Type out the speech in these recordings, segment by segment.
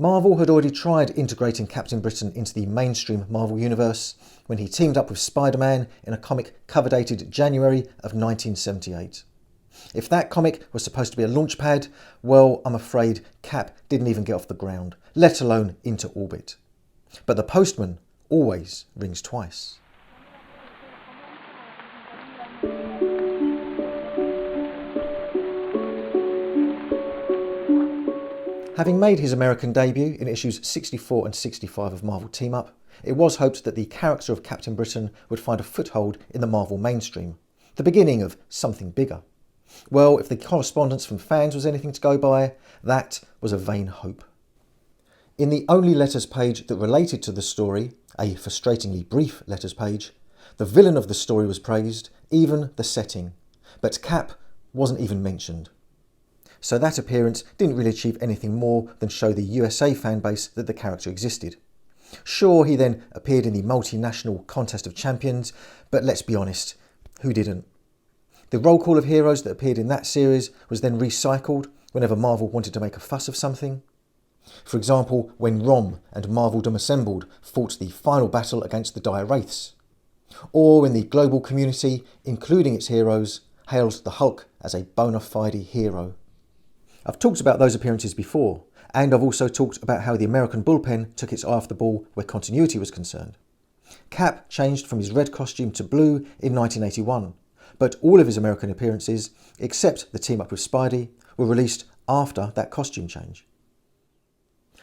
Marvel had already tried integrating Captain Britain into the mainstream Marvel Universe when he teamed up with Spider-Man in a comic cover dated January of 1978. If that comic was supposed to be a launchpad, well, I'm afraid Cap didn't even get off the ground, let alone into orbit. But the postman always rings twice. Having made his American debut in issues 64 and 65 of Marvel Team Up, it was hoped that the character of Captain Britain would find a foothold in the Marvel mainstream, the beginning of something bigger. Well, if the correspondence from fans was anything to go by, that was a vain hope. In the only letters page that related to the story, a frustratingly brief letters page, the villain of the story was praised, even the setting, but Cap wasn't even mentioned. So that appearance didn't really achieve anything more than show the USA fanbase that the character existed. Sure, he then appeared in the multinational Contest of Champions, but let's be honest, who didn't? The roll call of heroes that appeared in that series was then recycled whenever Marvel wanted to make a fuss of something. For example, when Rom and Marveldom Assembled fought the final battle against the Dire Wraiths. Or when the global community, including its heroes, hailed the Hulk as a bona fide hero. I've talked about those appearances before, and I've also talked about how the American bullpen took its eye off the ball where continuity was concerned. Cap changed from his red costume to blue in 1981, but all of his American appearances, except the team-up with Spidey, were released after that costume change.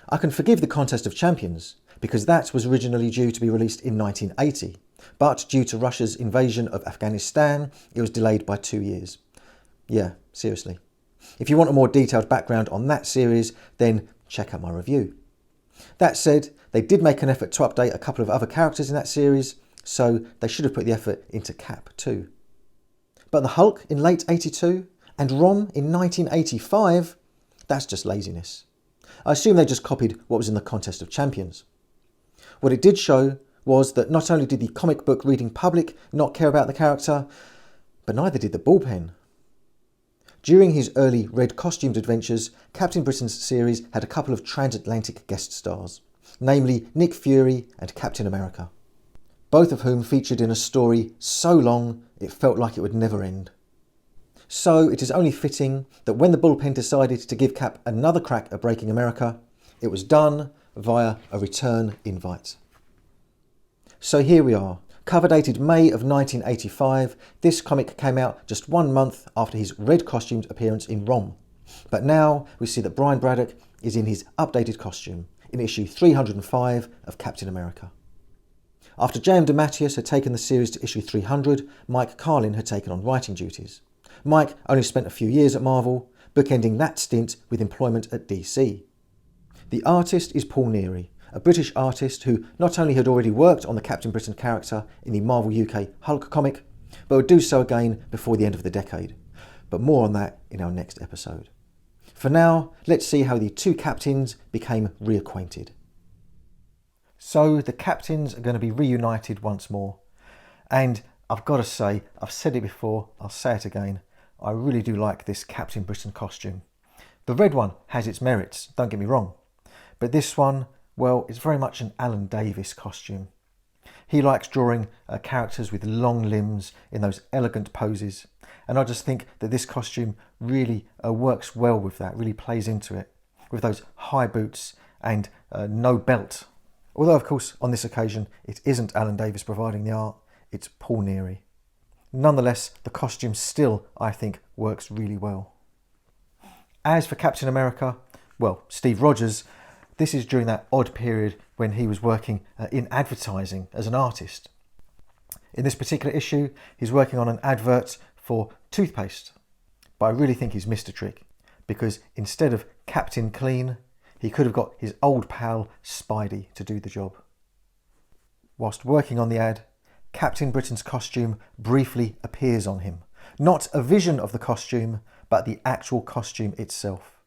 I can forgive the Contest of Champions, because that was originally due to be released in 1980, but due to Russia's invasion of Afghanistan, it was delayed by 2 years. Yeah, seriously. If you want a more detailed background on that series, then check out my review. That said, they did make an effort to update a couple of other characters in that series, so they should have put the effort into Cap too. But the Hulk in late 82 and Rom in 1985, that's just laziness. I assume they just copied what was in the Contest of Champions. What it did show was that not only did the comic book reading public not care about the character, but neither did the bullpen. During his early red costumed adventures, Captain Britain's series had a couple of transatlantic guest stars, namely Nick Fury and Captain America, both of whom featured in a story so long it felt like it would never end. So it is only fitting that when the bullpen decided to give Cap another crack at breaking America, it was done via a return invite. So here we are. Cover dated May of 1985, this comic came out just 1 month after his red costumed appearance in Rom. But now we see that Brian Braddock is in his updated costume in issue 305 of Captain America. After J.M. DeMatteis had taken the series to issue 300, Mike Carlin had taken on writing duties. Mike only spent a few years at Marvel, bookending that stint with employment at DC. The artist is Paul Neary, a British artist who not only had already worked on the Captain Britain character in the Marvel UK Hulk comic, but would do so again before the end of the decade. But more on that in our next episode. For now, let's see how the two captains became reacquainted. So the captains are going to be reunited once more. And I've got to say, I've said it before, I'll say it again, I really do like this Captain Britain costume. The red one has its merits, don't get me wrong. But this one, well, it's very much an Alan Davis costume. He likes drawing characters with long limbs in those elegant poses. And I just think that this costume really works well with that, really plays into it. With those high boots and no belt. Although, of course, on this occasion, it isn't Alan Davis providing the art, it's Paul Neary. Nonetheless, the costume still, I think, works really well. As for Captain America, well, Steve Rogers, this is during that odd period when he was working in advertising as an artist. In this particular issue, he's working on an advert for toothpaste. But I really think he's missed a trick, because instead of Captain Clean, he could have got his old pal Spidey to do the job. Whilst working on the ad, Captain Britain's costume briefly appears on him. Not a vision of the costume, but the actual costume itself.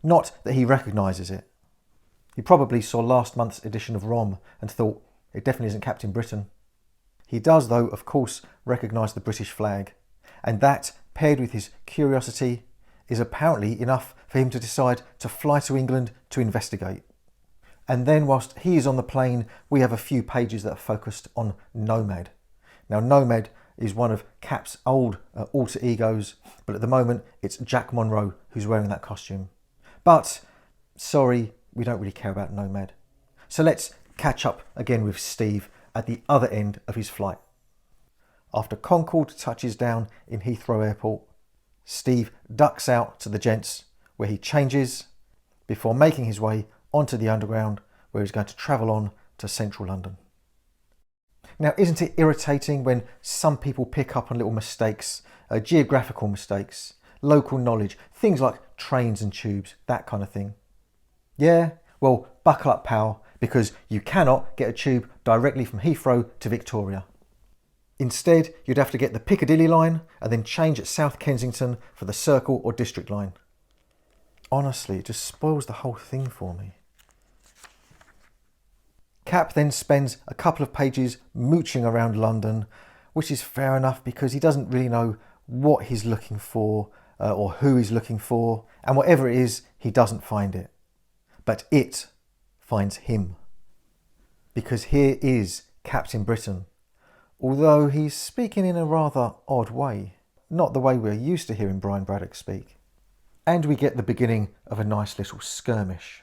Not that he recognises it. He probably saw last month's edition of Rom and thought, it definitely isn't Captain Britain. He does, though, of course, recognise the British flag. And that, paired with his curiosity, is apparently enough for him to decide to fly to England to investigate. And then whilst he is on the plane, we have a few pages that are focused on Nomad. Now Nomad is one of Cap's old alter egos, but at the moment it's Jack Monroe who's wearing that costume. But, sorry, we don't really care about Nomad. So let's catch up again with Steve at the other end of his flight. After Concorde touches down in Heathrow Airport, Steve ducks out to the gents where he changes before making his way onto the Underground, where he's going to travel on to central London. Now, isn't it irritating when some people pick up on little mistakes, geographical mistakes, local knowledge, things like trains and tubes, that kind of thing? Yeah, well, buckle up, pal, because you cannot get a tube directly from Heathrow to Victoria. Instead, you'd have to get the Piccadilly line and then change at South Kensington for the Circle or District line. Honestly, it just spoils the whole thing for me. Cap then spends a couple of pages mooching around London, which is fair enough because he doesn't really know what he's looking for or who he's looking for, and whatever it is, he doesn't find it. But it finds him. Because here is Captain Britain, although he's speaking in a rather odd way, not the way we're used to hearing Brian Braddock speak. And we get the beginning of a nice little skirmish.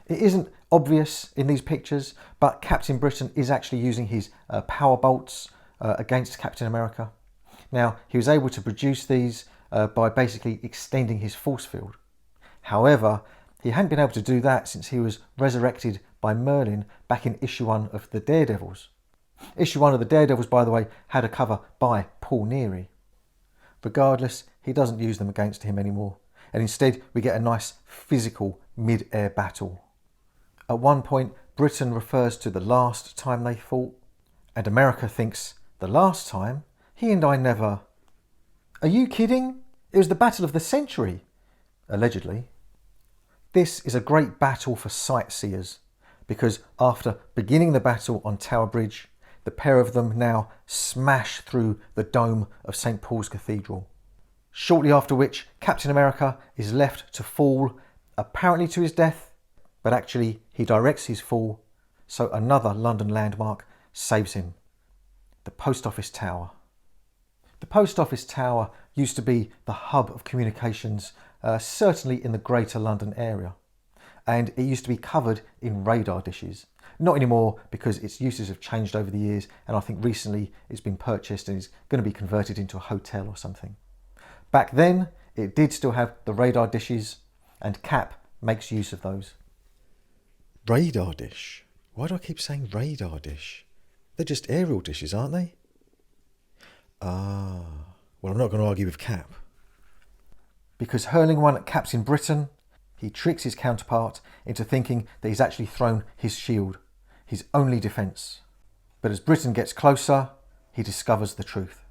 It isn't obvious in these pictures, but Captain Britain is actually using his power bolts against Captain America. Now, he was able to produce these by basically extending his force field. However, he hadn't been able to do that since he was resurrected by Merlin back in issue 1 of the Daredevils. Issue 1 of the Daredevils, by the way, had a cover by Paul Neary. Regardless, he doesn't use them against him anymore, and instead we get a nice physical mid-air battle. At one point, Britain refers to the last time they fought, and America thinks, the last time? He and I never... Are you kidding? It was the battle of the century, allegedly. This is a great battle for sightseers, because after beginning the battle on Tower Bridge, the pair of them now smash through the dome of St. Paul's Cathedral. Shortly after which, Captain America is left to fall, apparently to his death, but actually he directs his fall, so another London landmark saves him. The Post Office Tower. The Post Office Tower used to be the hub of communications, certainly in the Greater London area, and it used to be covered in radar dishes. Not anymore, because its uses have changed over the years, and I think recently it's been purchased and is going to be converted into a hotel or something. Back then, it did still have the radar dishes, and Cap makes use of those. Radar dish? Why do I keep saying radar dish? They're just aerial dishes, aren't they? Ah, well, I'm not going to argue with Cap. Because hurling one at Captain Britain, he tricks his counterpart into thinking that he's actually thrown his shield, his only defence. But as Britain gets closer, he discovers the truth.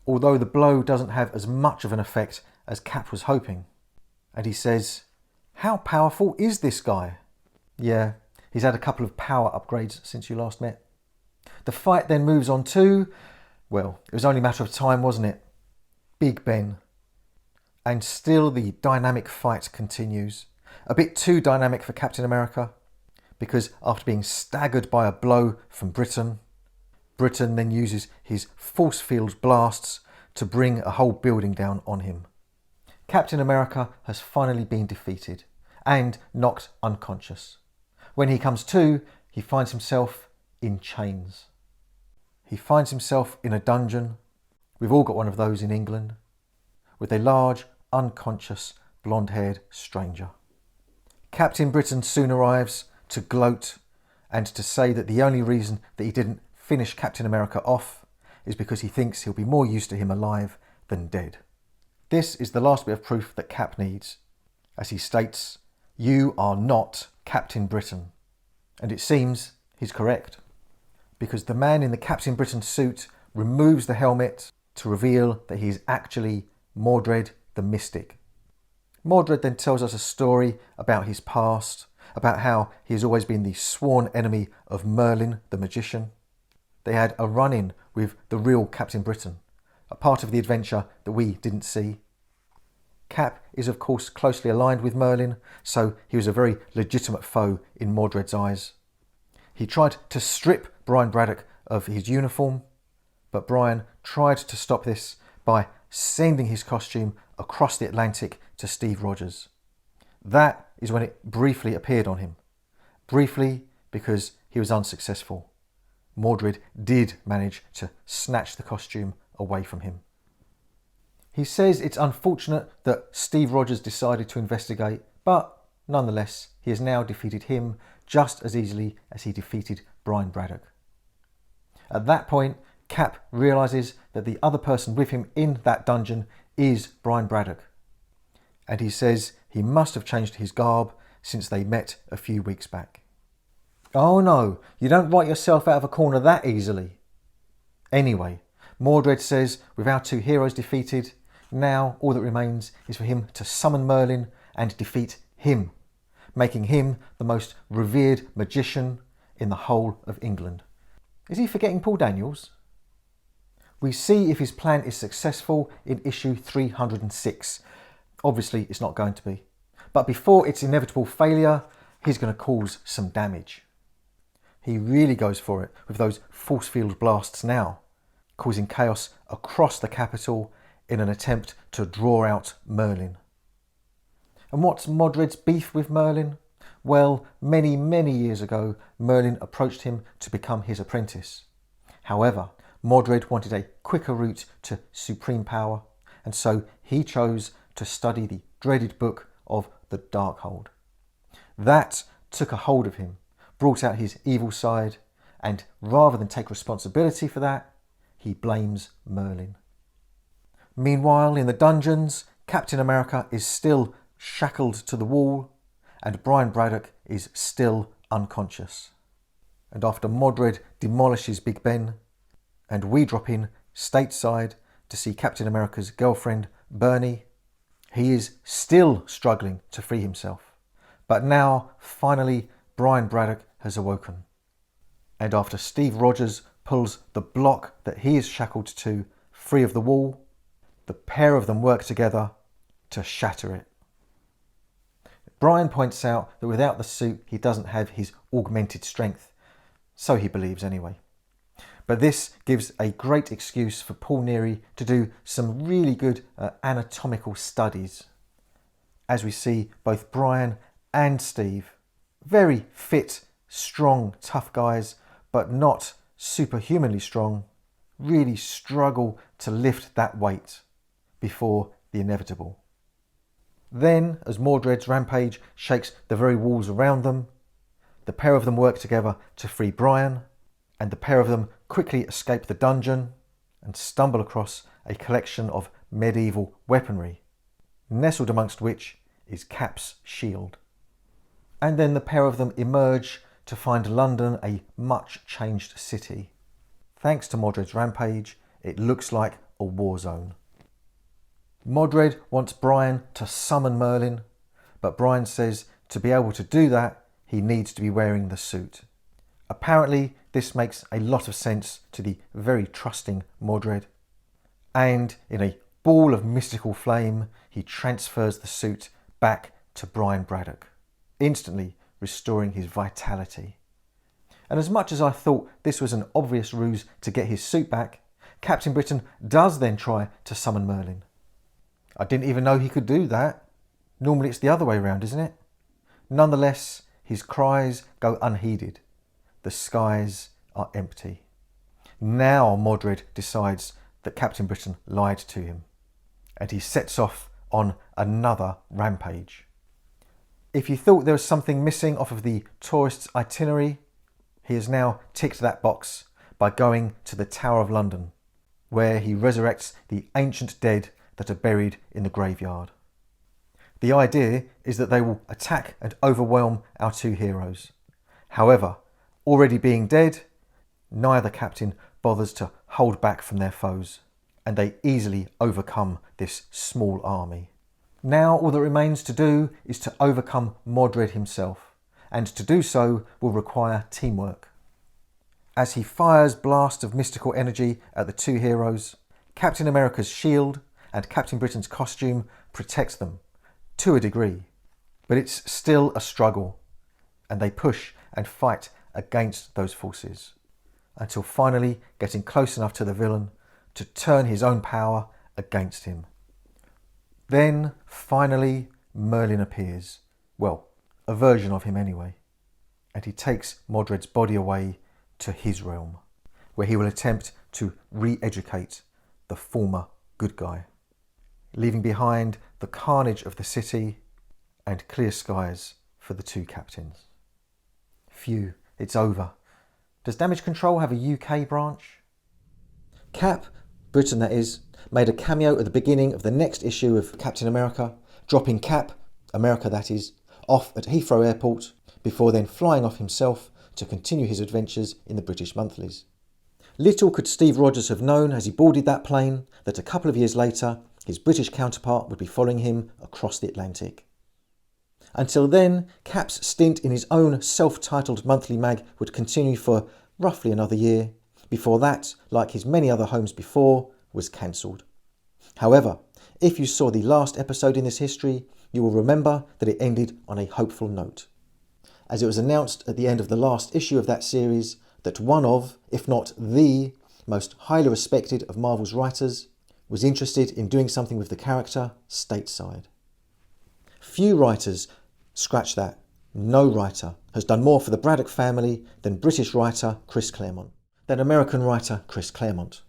Although the blow doesn't have as much of an effect as Cap was hoping. And he says, "How powerful is this guy?" Yeah, he's had a couple of power upgrades since you last met. The fight then moves on to, well, it was only a matter of time, wasn't it? Big Ben. And still the dynamic fight continues. A bit too dynamic for Captain America, because after being staggered by a blow from Britain then uses his force field blasts to bring a whole building down on him. Captain America has finally been defeated and knocked unconscious. When he comes to, he finds himself in chains. He finds himself in a dungeon. We've all got one of those in England, with a large, unconscious, blonde-haired stranger. Captain Britain soon arrives to gloat and to say that the only reason that he didn't finish Captain America off is because he thinks he'll be more used to him alive than dead. This is the last bit of proof that Cap needs, as he states, "You are not Captain Britain." And it seems he's correct, because the man in the Captain Britain suit removes the helmet to reveal that he is actually Mordred the Mystic. Mordred then tells us a story about his past, about how he has always been the sworn enemy of Merlin the magician. They had a run-in with the real Captain Britain, a part of the adventure that we didn't see. Cap is of course closely aligned with Merlin, so he was a very legitimate foe in Mordred's eyes. He tried to strip Brian Braddock of his uniform, but Brian tried to stop this by sending his costume across the Atlantic to Steve Rogers. That is when it briefly appeared on him. Briefly because he was unsuccessful. Mordred did manage to snatch the costume away from him. He says it's unfortunate that Steve Rogers decided to investigate, but nonetheless, he has now defeated him just as easily as he defeated Brian Braddock. At that point, Cap realises that the other person with him in that dungeon is Brian Braddock. And he says he must have changed his garb since they met a few weeks back. Oh no, you don't write yourself out of a corner that easily. Anyway, Mordred says with our two heroes defeated, now all that remains is for him to summon Merlin and defeat him, making him the most revered magician in the whole of England. Is he forgetting Paul Daniels? We see if his plan is successful in issue 306. Obviously, it's not going to be. But before its inevitable failure, he's going to cause some damage. He really goes for it with those force field blasts now, causing chaos across the capital in an attempt to draw out Merlin. And what's Mordred's beef with Merlin? Well, many years ago, Merlin approached him to become his apprentice. However, Mordred wanted a quicker route to supreme power, and so he chose to study the dreaded book of the Darkhold. That took a hold of him, brought out his evil side, and rather than take responsibility for that, he blames Merlin. Meanwhile, in the dungeons, Captain America is still shackled to the wall, and Brian Braddock is still unconscious. And after Mordred demolishes Big Ben, and we drop in stateside to see Captain America's girlfriend, Bernie, he is still struggling to free himself. But now, finally, Brian Braddock has awoken. And after Steve Rogers pulls the block that he is shackled to free of the wall, the pair of them work together to shatter it. Brian points out that without the suit he doesn't have his augmented strength. So he believes anyway. But this gives a great excuse for Paul Neary to do some really good anatomical studies. As we see both Brian and Steve, very fit, strong, tough guys, but not superhumanly strong, really struggle to lift that weight before the inevitable. Then, as Mordred's rampage shakes the very walls around them, the pair of them work together to free Brian, and the pair of them quickly escape the dungeon and stumble across a collection of medieval weaponry, nestled amongst which is Cap's shield. And then the pair of them emerge to find London a much changed city. Thanks to Mordred's rampage, it looks like a war zone. Mordred wants Brian to summon Merlin, but Brian says to be able to do that, he needs to be wearing the suit. Apparently, this makes a lot of sense to the very trusting Mordred. And in a ball of mystical flame, he transfers the suit back to Brian Braddock, instantly restoring his vitality. And as much as I thought this was an obvious ruse to get his suit back, Captain Britain does then try to summon Merlin. I didn't even know he could do that. Normally it's the other way around, isn't it? Nonetheless, his cries go unheeded. The skies are empty. Now Mordred decides that Captain Britain lied to him, and he sets off on another rampage. If you thought there was something missing off of the tourist's itinerary, he has now ticked that box by going to the Tower of London, where he resurrects the ancient dead that are buried in the graveyard. The idea is that they will attack and overwhelm our two heroes. However, already being dead, neither captain bothers to hold back from their foes, and they easily overcome this small army. Now all that remains to do is to overcome Mordred himself, and to do so will require teamwork. As he fires blasts of mystical energy at the two heroes, Captain America's shield and Captain Britain's costume protects them to a degree. But it's still a struggle, and they push and fight against those forces, until finally getting close enough to the villain to turn his own power against him. Then, finally, Merlin appears. Well, a version of him anyway. And he takes Modred's body away to his realm, where he will attempt to re-educate the former good guy, leaving behind the carnage of the city and clear skies for the two captains. Phew, it's over. Does Damage Control have a UK branch? Cap, Britain that is, made a cameo at the beginning of the next issue of Captain America, dropping Cap, America that is, off at Heathrow Airport, before then flying off himself to continue his adventures in the British monthlies. Little could Steve Rogers have known as he boarded that plane that a couple of years later his British counterpart would be following him across the Atlantic. Until then, Cap's stint in his own self-titled monthly mag would continue for roughly another year. Before that, like his many other homes before, was cancelled. However, if you saw the last episode in this history, you will remember that it ended on a hopeful note, as it was announced at the end of the last issue of that series that one of, if not the, most highly respected of Marvel's writers was interested in doing something with the character stateside. Few writers, scratch that, no writer, has done more for the Braddock family than British writer Chris Claremont, than American writer Chris Claremont.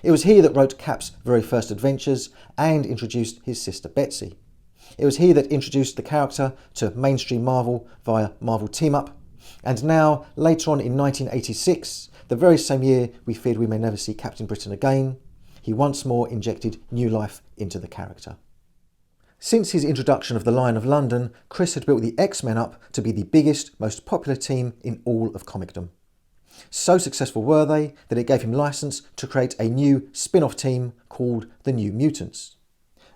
It was he that wrote Cap's very first adventures and introduced his sister Betsy. It was he that introduced the character to mainstream Marvel via Marvel Team Up, and now, later on in 1986, the very same year we feared we may never see Captain Britain again, he once more injected new life into the character. Since his introduction of the Lion of London, Chris had built the X-Men up to be the biggest, most popular team in all of comicdom. So successful were they that it gave him license to create a new spin-off team called the New Mutants.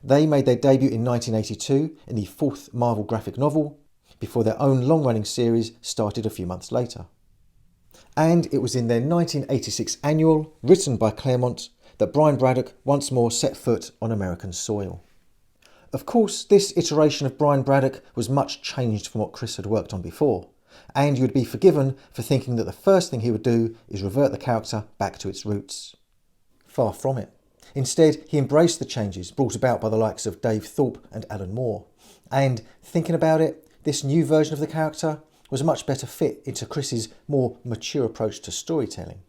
They made their debut in 1982 in the fourth Marvel graphic novel, before their own long-running series started a few months later. And it was in their 1986 annual, written by Claremont, that Brian Braddock once more set foot on American soil. Of course, this iteration of Brian Braddock was much changed from what Chris had worked on before, and you would be forgiven for thinking that the first thing he would do is revert the character back to its roots. Far from it. Instead, he embraced the changes brought about by the likes of Dave Thorpe and Alan Moore, and, thinking about it, this new version of the character was a much better fit into Chris's more mature approach to storytelling.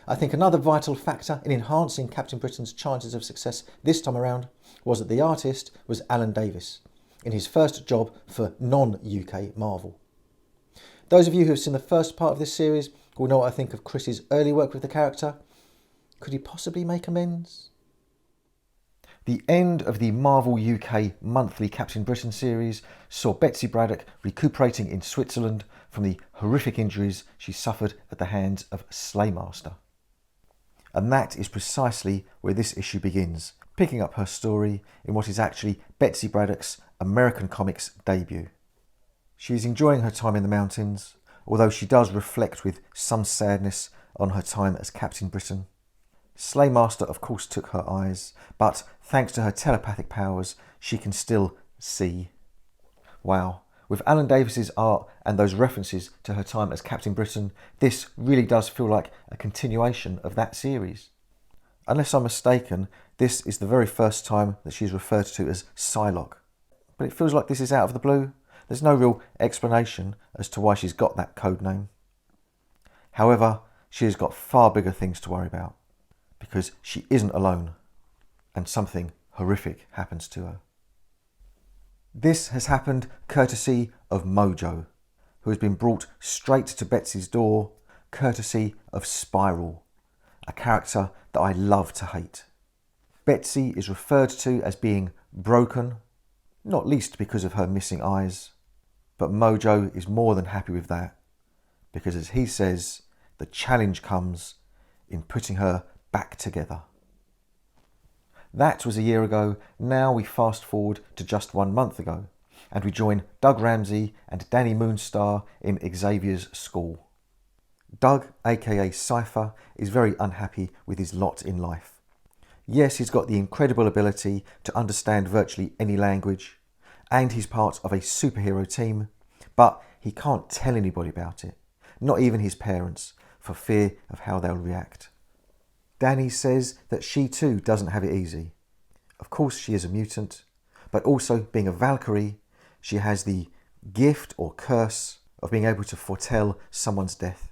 I think another vital factor in enhancing Captain Britain's chances of success this time around was that the artist was Alan Davis, in his first job for non-UK Marvel. Those of you who have seen the first part of this series will know what I think of Chris's early work with the character. Could he possibly make amends? The end of the Marvel UK monthly Captain Britain series saw Betsy Braddock recuperating in Switzerland from the horrific injuries she suffered at the hands of Slaymaster. And that is precisely where this issue begins, picking up her story in what is actually Betsy Braddock's American Comics debut. She is enjoying her time in the mountains, although she does reflect with some sadness on her time as Captain Britain. Slaymaster of course took her eyes, but thanks to her telepathic powers, she can still see. Wow, with Alan Davis's art and those references to her time as Captain Britain, this really does feel like a continuation of that series. Unless I'm mistaken, this is the very first time that she is referred to as Psylocke. But it feels like this is out of the blue. There's no real explanation as to why she's got that code name. However, she has got far bigger things to worry about, because she isn't alone, and something horrific happens to her. This has happened courtesy of Mojo, who has been brought straight to Betsy's door, courtesy of Spiral, a character that I love to hate. Betsy is referred to as being broken, not least because of her missing eyes, but Mojo is more than happy with that, because as he says, the challenge comes in putting her back together. That was a year ago. Now we fast forward to just 1 month ago, and we join Doug Ramsey and Danny Moonstar in Xavier's school. Doug, aka Cypher, is very unhappy with his lot in life. Yes, he's got the incredible ability to understand virtually any language, and he's part of a superhero team, but he can't tell anybody about it, not even his parents, for fear of how they'll react. Danny says that she too doesn't have it easy. Of course she is a mutant, but also being a Valkyrie, she has the gift or curse of being able to foretell someone's death,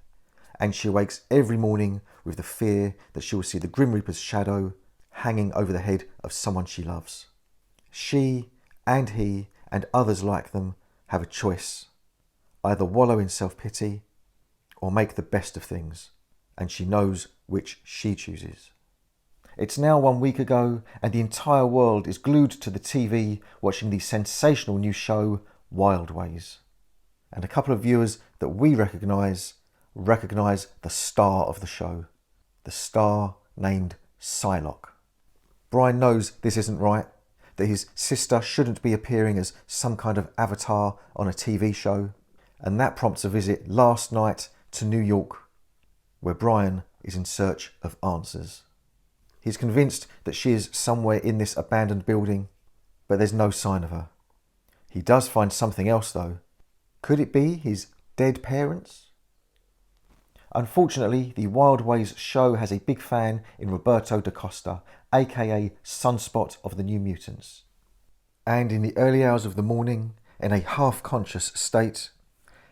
and she wakes every morning with the fear that she will see the Grim Reaper's shadow hanging over the head of someone she loves. She and he and others like them have a choice: either wallow in self-pity or make the best of things, and she knows which she chooses. It's now 1 week ago, and the entire world is glued to the TV watching the sensational new show Wild Ways. And a couple of viewers that we recognise the star of the show, the star named Psylocke. Brian knows this isn't right, that his sister shouldn't be appearing as some kind of avatar on a TV show, and that prompts a visit last night to New York, where Brian is in search of answers. He's convinced that she is somewhere in this abandoned building, but there's no sign of her. He does find something else though. Could it be his dead parents? Unfortunately, the Wild Ways show has a big fan in Roberto da Costa, aka Sunspot of the New Mutants. And in the early hours of the morning, in a half-conscious state,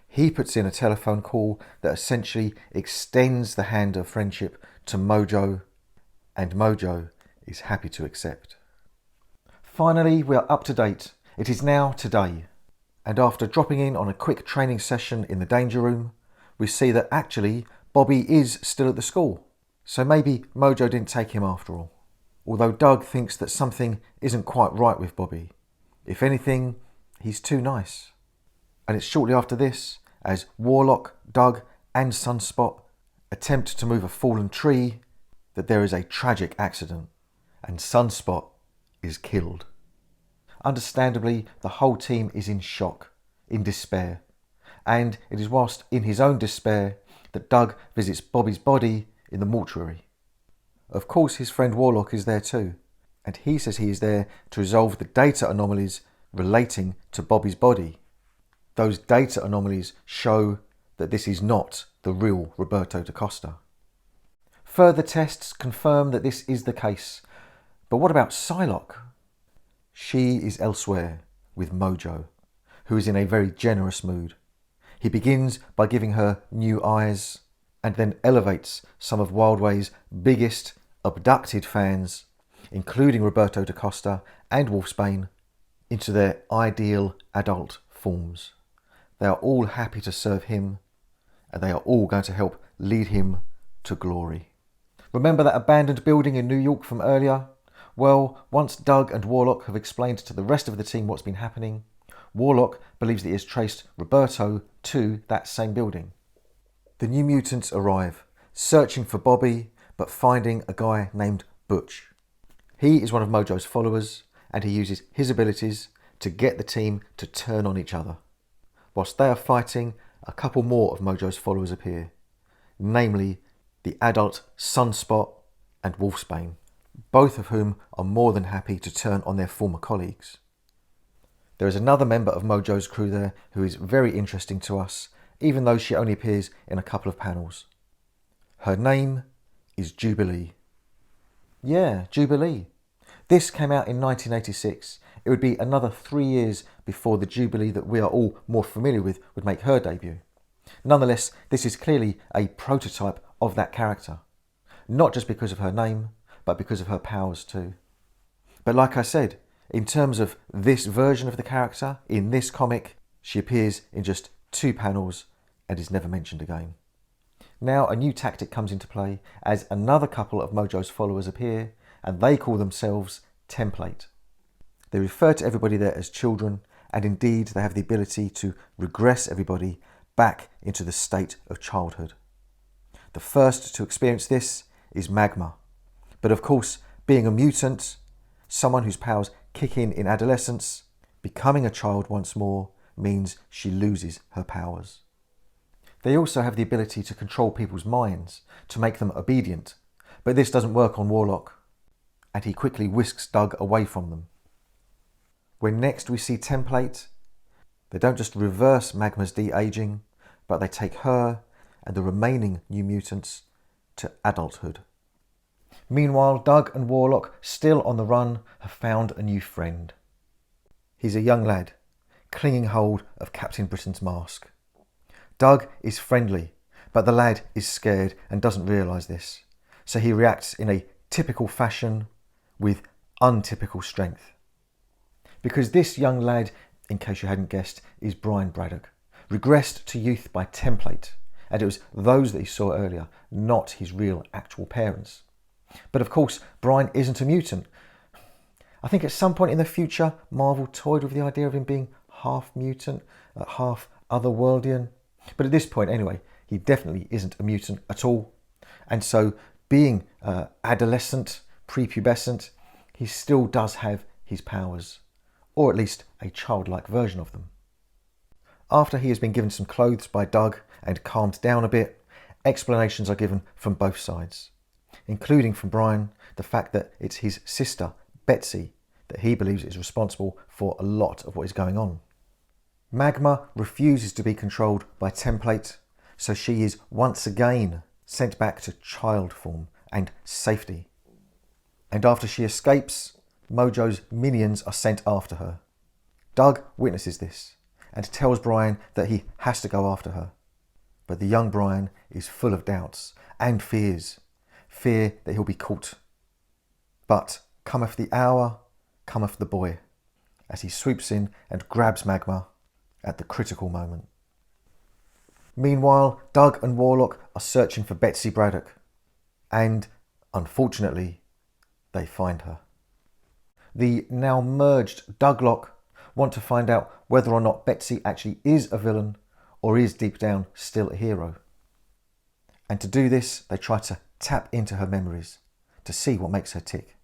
he puts in a telephone call that essentially extends the hand of friendship to Mojo, and Mojo is happy to accept. Finally, we are up to date. It is now today, and after dropping in on a quick training session in the Danger Room, we see that actually Bobby is still at the school, so maybe Mojo didn't take him after all. Although Doug thinks that something isn't quite right with Bobby. If anything, he's too nice. And it's shortly after this, as Warlock, Doug and Sunspot attempt to move a fallen tree, that there is a tragic accident, and Sunspot is killed. Understandably, the whole team is in shock, in despair, and it is whilst in his own despair that Doug visits Bobby's body in the mortuary. Of course, his friend Warlock is there too, and he says he is there to resolve the data anomalies relating to Bobby's body. Those data anomalies show that this is not the real Roberto da Costa. Further tests confirm that this is the case, but what about Psylocke? She is elsewhere with Mojo, who is in a very generous mood. He begins by giving her new eyes, and then elevates some of Wild Ways' biggest abducted fans, including Roberto da Costa and Wolfsbane, into their ideal adult forms. They are all happy to serve him, and they are all going to help lead him to glory. Remember that abandoned building in New York from earlier? Well, once Doug and Warlock have explained to the rest of the team what's been happening, Warlock believes that he has traced Roberto to that same building. The New Mutants arrive, searching for Bobby, but finding a guy named Butch. He is one of Mojo's followers, and he uses his abilities to get the team to turn on each other. Whilst they are fighting, a couple more of Mojo's followers appear, namely the adult Sunspot and Wolfsbane, both of whom are more than happy to turn on their former colleagues. There is another member of Mojo's crew there who is very interesting to us, even though she only appears in a couple of panels. Her name is Jubilee. Yeah, Jubilee. This came out in 1986. It would be another 3 years before the Jubilee that we are all more familiar with would make her debut. Nonetheless, this is clearly a prototype of that character. Not just because of her name, but because of her powers too. But like I said, in terms of this version of the character, in this comic, she appears in just 2 panels and is never mentioned again. Now a new tactic comes into play as another couple of Mojo's followers appear, and they call themselves Template. They refer to everybody there as children, and indeed they have the ability to regress everybody back into the state of childhood. The first to experience this is Magma. But of course, being a mutant, someone whose powers kick in adolescence, becoming a child once more means she loses her powers. They also have the ability to control people's minds, to make them obedient, but this doesn't work on Warlock. and he quickly whisks Doug away from them. When next we see Template, they don't just reverse Magma's de-aging, but they take her and the remaining New Mutants to adulthood. Meanwhile, Doug and Warlock, still on the run, have found a new friend. He's a young lad, clinging hold of Captain Britain's mask. Doug is friendly, but the lad is scared and doesn't realise this, so he reacts in a typical fashion with untypical strength. Because this young lad, in case you hadn't guessed, is Brian Braddock, regressed to youth by Template, and it was those that he saw earlier, not his real actual parents. But of course, Brian isn't a mutant. I think at some point in the future, Marvel toyed with the idea of him being half mutant, half otherworldian. But at this point anyway, he definitely isn't a mutant at all. And so, being adolescent, prepubescent, he still does have his powers, or at least a childlike version of them. After he has been given some clothes by Doug and calmed down a bit, explanations are given from both sides, including from Brian the fact that it's his sister, Betsy, that he believes is responsible for a lot of what is going on. Magma refuses to be controlled by Template, so she is once again sent back to child form and safety. And after she escapes, Mojo's minions are sent after her. Doug witnesses this and tells Brian that he has to go after her. But the young Brian is full of doubts and fears. Fear that he'll be caught. But cometh the hour, cometh the boy, as he swoops in and grabs Magma at the critical moment. Meanwhile, Doug and Warlock are searching for Betsy Braddock, and, unfortunately, they find her. The now merged Douglock want to find out whether or not Betsy actually is a villain or is deep down still a hero. And to do this, they try to tap into her memories to see what makes her tick.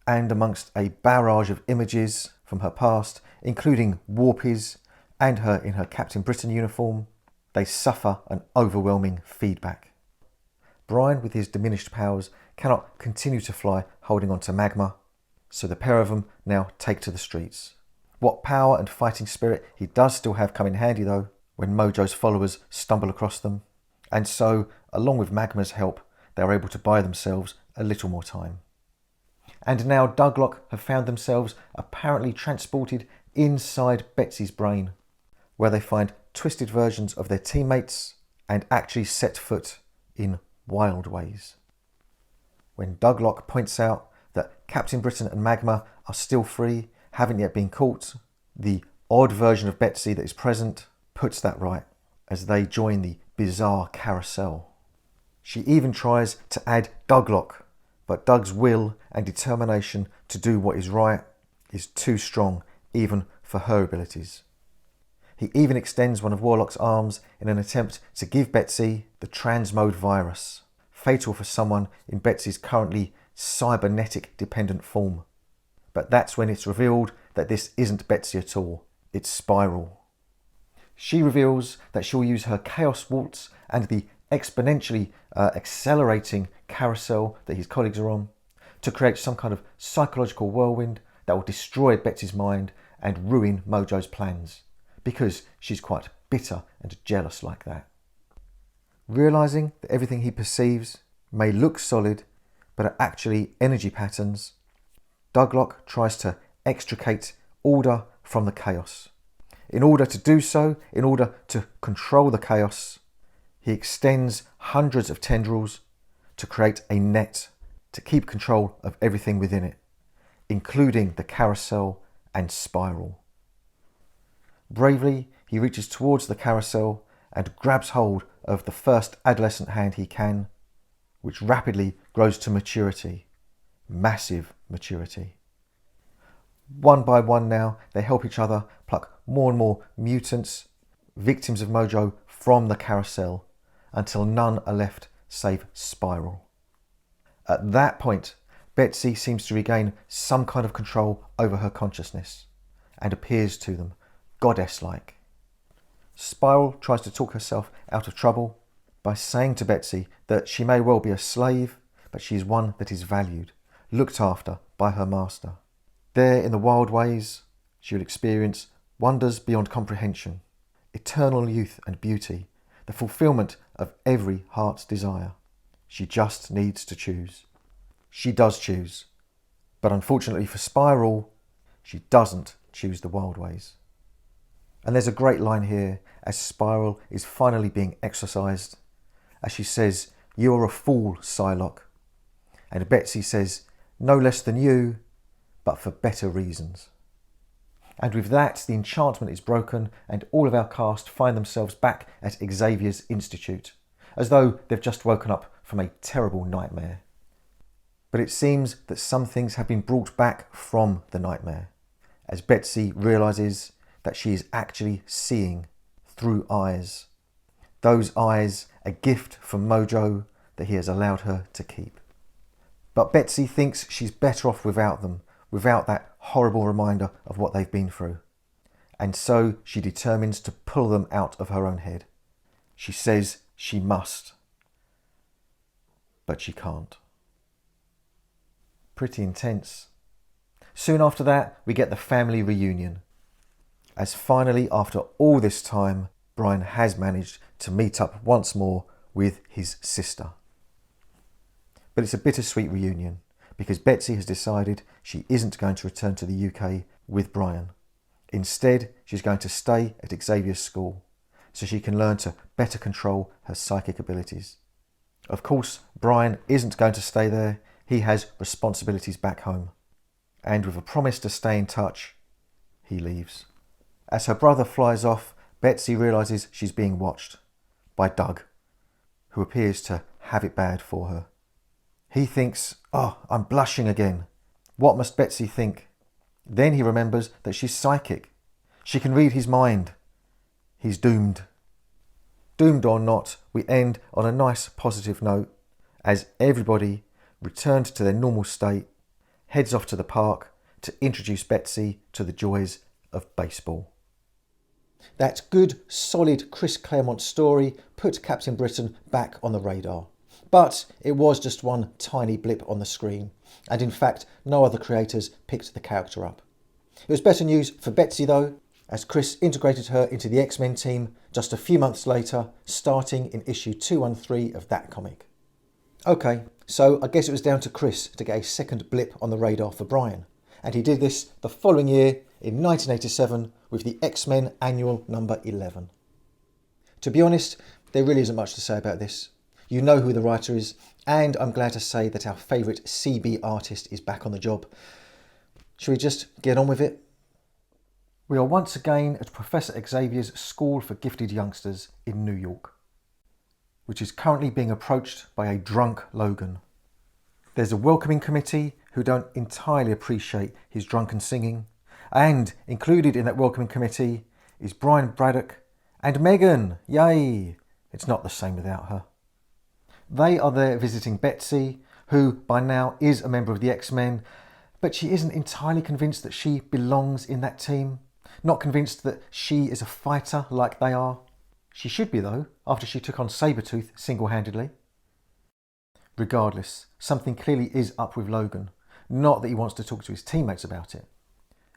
And amongst a barrage of images from her past, including Warpies and her in her Captain Britain uniform, they suffer an overwhelming feedback. Brian, with his diminished powers, cannot continue to fly holding on to Magma, so the pair of them now take to the streets. What power and fighting spirit he does still have come in handy though, when Mojo's followers stumble across them, and so, along with Magma's help, they are able to buy themselves a little more time. And now Douglock have found themselves apparently transported inside Betsy's brain, where they find twisted versions of their teammates and actually set foot in wild ways. When Douglock points out that Captain Britain and Magma are still free, haven't yet been caught, the odd version of Betsy that is present puts that right as they join the bizarre carousel. She even tries to add Douglock, but Doug's will and determination to do what is right is too strong even for her abilities. He even extends one of Warlock's arms in an attempt to give Betsy the transmode virus, fatal for someone in Betsy's currently cybernetic dependent form. But that's when it's revealed that this isn't Betsy at all, it's Spiral. She reveals that she'll use her Chaos Waltz and the exponentially accelerating carousel that his colleagues are on to create some kind of psychological whirlwind that will destroy Betsy's mind and ruin Mojo's plans, because she's quite bitter and jealous like that. Realising that everything he perceives may look solid but are actually energy patterns, Douglock tries to extricate order from the chaos. In order to do so, in order to control the chaos, he extends hundreds of tendrils to create a net to keep control of everything within it, including the carousel and Spiral. Bravely, he reaches towards the carousel and grabs hold of the first adolescent hand he can, which rapidly grows to maturity, massive maturity. One by one now, they help each other pluck more and more mutants, victims of Mojo, from the carousel, until none are left save Spiral. At that point, Betsy seems to regain some kind of control over her consciousness, and appears to them goddess-like. Spiral tries to talk herself out of trouble by saying to Betsy that she may well be a slave, but she is one that is valued, looked after by her master. There in the wild ways, she will experience wonders beyond comprehension, eternal youth and beauty, the fulfillment of every heart's desire. She just needs to choose. She does choose, but unfortunately for Spiral, she doesn't choose the wild ways. And there's a great line here as Spiral is finally being exorcised, as she says, "You are a fool, Psylocke." And Betsy says, "No less than you, but for better reasons." And with that, the enchantment is broken and all of our cast find themselves back at Xavier's Institute, as though they've just woken up from a terrible nightmare. But it seems that some things have been brought back from the nightmare, as Betsy realises that she is actually seeing through eyes. Those eyes, a gift from Mojo that he has allowed her to keep. But Betsy thinks she's better off without them, without that horrible reminder of what they've been through. And so she determines to pull them out of her own head. She says she must. But she can't. Pretty intense. Soon after that, we get the family reunion. As finally, after all this time, Brian has managed to meet up once more with his sister. But it's a bittersweet reunion, because Betsy has decided she isn't going to return to the UK with Brian. Instead, she's going to stay at Xavier's school, so she can learn to better control her psychic abilities. Of course, Brian isn't going to stay there. He has responsibilities back home. And with a promise to stay in touch, he leaves. As her brother flies off, Betsy realises she's being watched by Doug, who appears to have it bad for her. He thinks, "Oh, I'm blushing again. What must Betsy think?" Then he remembers that she's psychic. She can read his mind. He's doomed. Doomed or not, we end on a nice positive note as everybody, returned to their normal state, heads off to the park to introduce Betsy to the joys of baseball. That good, solid Chris Claremont story put Captain Britain back on the radar. But it was just one tiny blip on the screen, and in fact, no other creators picked the character up. It was better news for Betsy though, as Chris integrated her into the X-Men team just a few months later, starting in issue 213 of that comic. Okay, so I guess it was down to Chris to get a second blip on the radar for Brian, and he did this the following year in 1987 with the X-Men Annual number 11. To be honest, there really isn't much to say about this. You know who the writer is, and I'm glad to say that our favourite CB artist is back on the job. Shall we just get on with it? We are once again at Professor Xavier's School for Gifted Youngsters in New York, which is currently being approached by a drunk Logan. There's a welcoming committee who don't entirely appreciate his drunken singing, and included in that welcoming committee is Brian Braddock and Megan. Yay! It's not the same without her. They are there visiting Betsy, who by now is a member of the X-Men, but she isn't entirely convinced that she belongs in that team. Not convinced that she is a fighter like they are. She should be though, after she took on Sabretooth single-handedly. Regardless, something clearly is up with Logan. Not that he wants to talk to his teammates about it.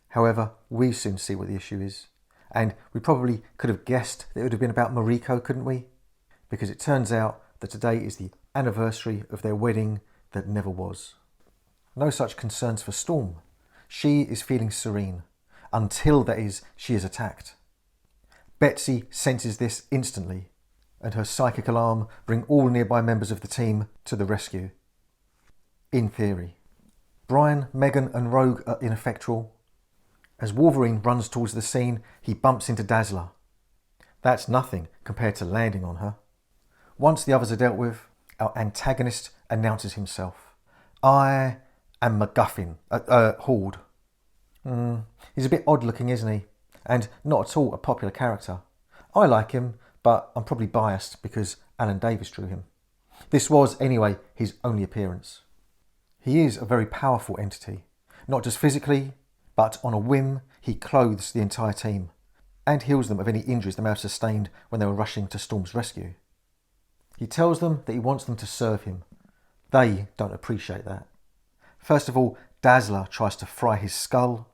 However, we soon see what the issue is. And we probably could have guessed that it would have been about Mariko, couldn't we? Because it turns out that today is the anniversary of their wedding that never was. No such concerns for Storm. She is feeling serene, until, that is, she is attacked. Betsy senses this instantly, and her psychic alarm bring all nearby members of the team to the rescue. In theory. Brian, Megan and Rogue are ineffectual. As Wolverine runs towards the scene, he bumps into Dazzler. That's nothing compared to landing on her. Once the others are dealt with, our antagonist announces himself. "I am MacGuffin, Horde." He's a bit odd looking, isn't he? And not at all a popular character. I like him, but I'm probably biased because Alan Davis drew him. This was, anyway, his only appearance. He is a very powerful entity, not just physically, but on a whim, he clothes the entire team and heals them of any injuries they may have sustained when they were rushing to Storm's rescue. He tells them that he wants them to serve him. They don't appreciate that. First of all, Dazzler tries to fry his skull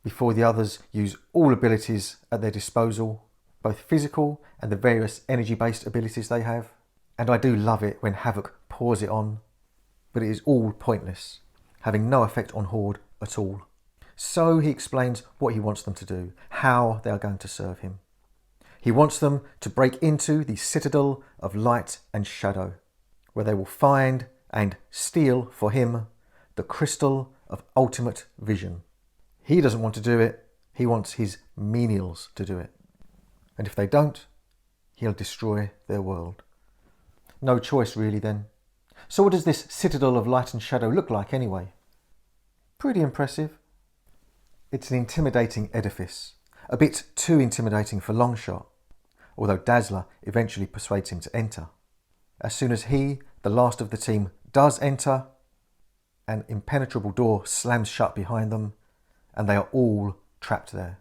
before the others use all abilities at their disposal, both physical and the various energy-based abilities they have. And I do love it when Havoc pours it on, but it is all pointless, having no effect on Horde at all. So he explains what he wants them to do, how they are going to serve him. He wants them to break into the Citadel of Light and Shadow, where they will find and steal for him the Crystal of Ultimate Vision. He doesn't want to do it, he wants his menials to do it. And if they don't, he'll destroy their world. No choice really then. So what does this Citadel of Light and Shadow look like anyway? Pretty impressive. It's an intimidating edifice, a bit too intimidating for Longshot, although Dazzler eventually persuades him to enter. As soon as he, the last of the team, does enter, an impenetrable door slams shut behind them, and they are all trapped there.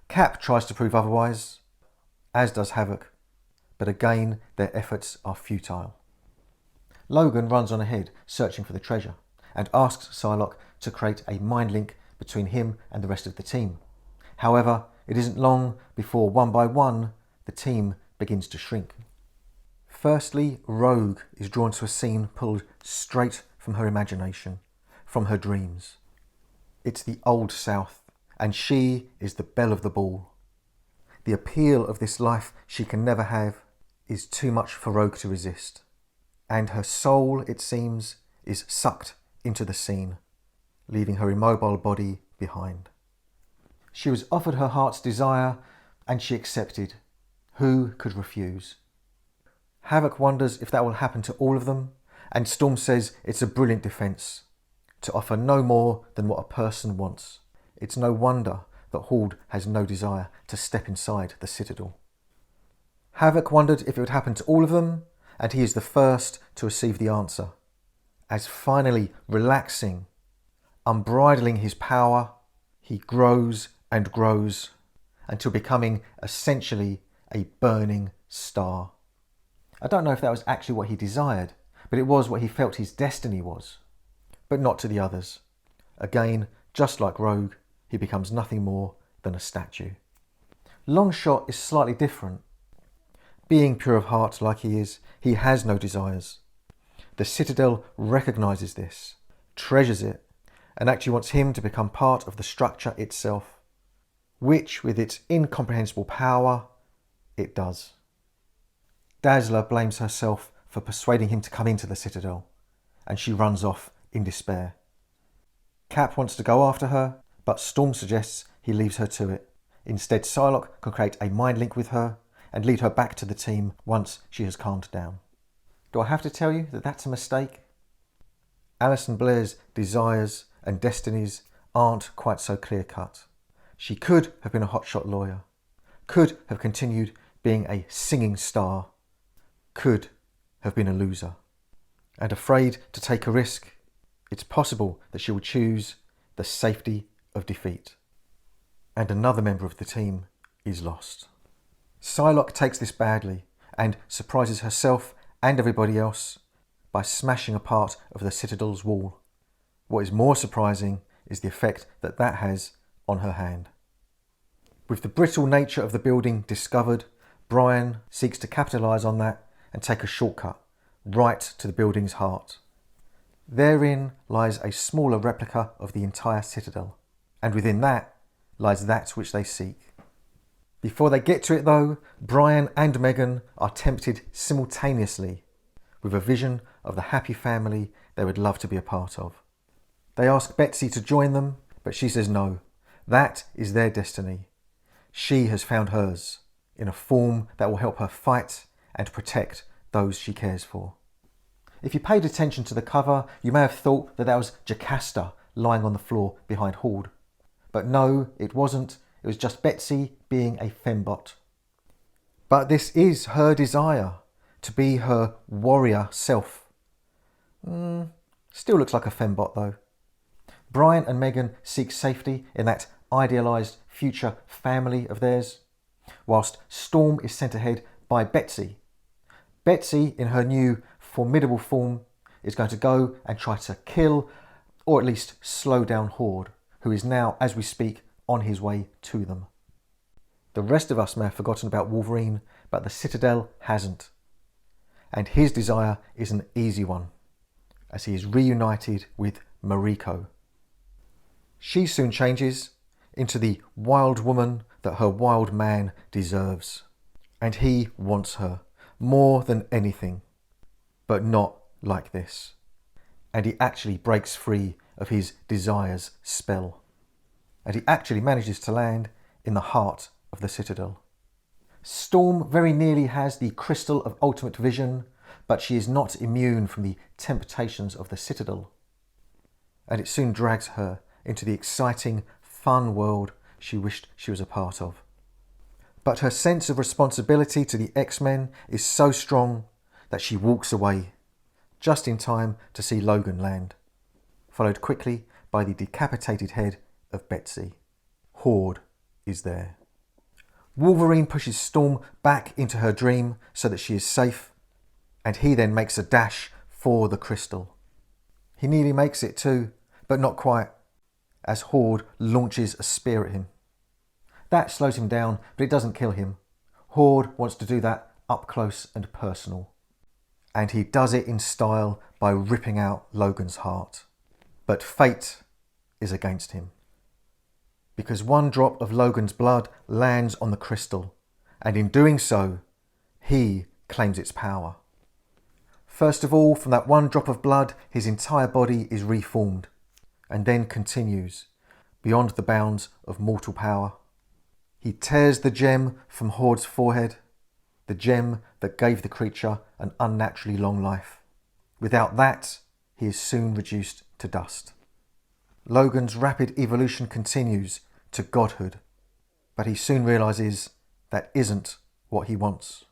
Cap tries to prove otherwise, as does Havoc, but again their efforts are futile. Logan runs on ahead, searching for the treasure, and asks Psylocke to create a mind link between him and the rest of the team. However, it isn't long before one by one the team begins to shrink. Firstly, Rogue is drawn to a scene pulled straight from her imagination, from her dreams. It's the Old South, and she is the belle of the ball. The appeal of this life she can never have is too much for Rogue to resist, and her soul, it seems, is sucked into the scene, leaving her immobile body behind. She was offered her heart's desire, and she accepted. Who could refuse? Havoc wonders if that will happen to all of them, and Storm says it's a brilliant defence, to offer no more than what a person wants. It's no wonder that Horde has no desire to step inside the Citadel. Havoc wondered if it would happen to all of them, and he is the first to receive the answer, as finally relaxing, unbridling his power, he grows and grows until becoming essentially a burning star. I don't know if that was actually what he desired, but it was what he felt his destiny was. But not to the others. Again, just like Rogue, he becomes nothing more than a statue. Longshot is slightly different. Being pure of heart like he is, he has no desires. The Citadel recognises this, treasures it, and actually wants him to become part of the structure itself, which, with its incomprehensible power, it does. Dazzler blames herself for persuading him to come into the Citadel, and she runs off in despair. Cap wants to go after her, but Storm suggests he leaves her to it. Instead, Psylocke can create a mind link with her and lead her back to the team once she has calmed down. Do I have to tell you that that's a mistake? Alison Blair's desires and destinies aren't quite so clear-cut. She could have been a hotshot lawyer, could have continued being a singing star, could have been a loser. And afraid to take a risk, it's possible that she will choose the safety of defeat. And another member of the team is lost. Psylocke takes this badly and surprises herself and everybody else by smashing a part of the Citadel's wall. What is more surprising is the effect that that has on her hand. With the brittle nature of the building discovered, Brian seeks to capitalise on that and take a shortcut right to the building's heart. Therein lies a smaller replica of the entire Citadel, and within that lies that which they seek. Before they get to it though, Brian and Megan are tempted simultaneously with a vision of the happy family they would love to be a part of. They ask Betsy to join them, but she says no. That is their destiny. She has found hers in a form that will help her fight and protect those she cares for. If you paid attention to the cover, you may have thought that was Jocasta lying on the floor behind Horde. But no, it wasn't. It was just Betsy being a fembot. But this is her desire, to be her warrior self. Still looks like a fembot though. Brian and Megan seek safety in that idealised future family of theirs, whilst Storm is sent ahead by Betsy. Betsy, in her new formidable form, is going to go and try to kill or at least slow down Horde, who is now, as we speak, on his way to them. The rest of us may have forgotten about Wolverine, but the Citadel hasn't. And his desire is an easy one, as he is reunited with Mariko. She soon changes into the wild woman that her wild man deserves. And he wants her more than anything, but not like this. And he actually breaks free of his desire's spell. And he actually manages to land in the heart of the Citadel. Storm very nearly has the crystal of ultimate vision, but she is not immune from the temptations of the Citadel. And it soon drags her into the exciting, fun world she wished she was a part of. But her sense of responsibility to the X-Men is so strong that she walks away, just in time to see Logan land, followed quickly by the decapitated head of Betsy. Horde is there. Wolverine pushes Storm back into her dream so that she is safe, and he then makes a dash for the crystal. He nearly makes it too, but not quite, as Horde launches a spear at him. That slows him down, but it doesn't kill him. Horde wants to do that up close and personal. And he does it in style by ripping out Logan's heart. But fate is against him, because one drop of Logan's blood lands on the crystal, and in doing so, he claims its power. First of all, from that one drop of blood, his entire body is reformed, and then continues beyond the bounds of mortal power. He tears the gem from Horde's forehead, the gem that gave the creature an unnaturally long life. Without that, he is soon reduced to dust. Logan's rapid evolution continues to godhood, but he soon realises that isn't what he wants.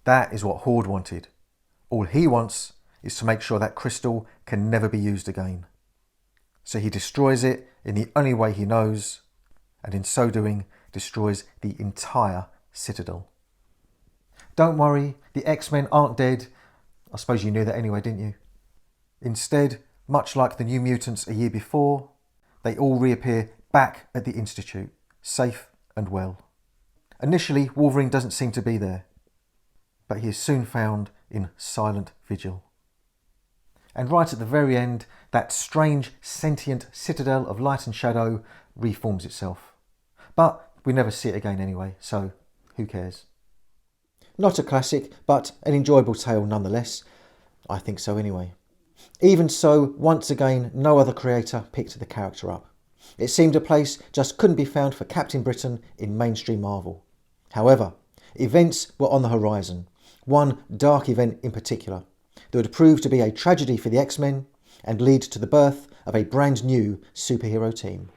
That is what Horde wanted. All he wants is to make sure that crystal can never be used again. So he destroys it in the only way he knows, and in so doing destroys the entire Citadel. Don't worry, the X-Men aren't dead. I suppose you knew that anyway, didn't you? Instead, much like the New Mutants a year before, they all reappear back at the Institute, safe and well. Initially, Wolverine doesn't seem to be there, but he is soon found in silent vigil. And right at the very end, that strange, sentient Citadel of light and shadow reforms itself. But we never see it again anyway, so who cares? Not a classic, but an enjoyable tale nonetheless. I think so anyway. Even so, once again, no other creator picked the character up. It seemed a place just couldn't be found for Captain Britain in mainstream Marvel. However, events were on the horizon. One dark event in particular that would prove to be a tragedy for the X-Men and lead to the birth of a brand new superhero team.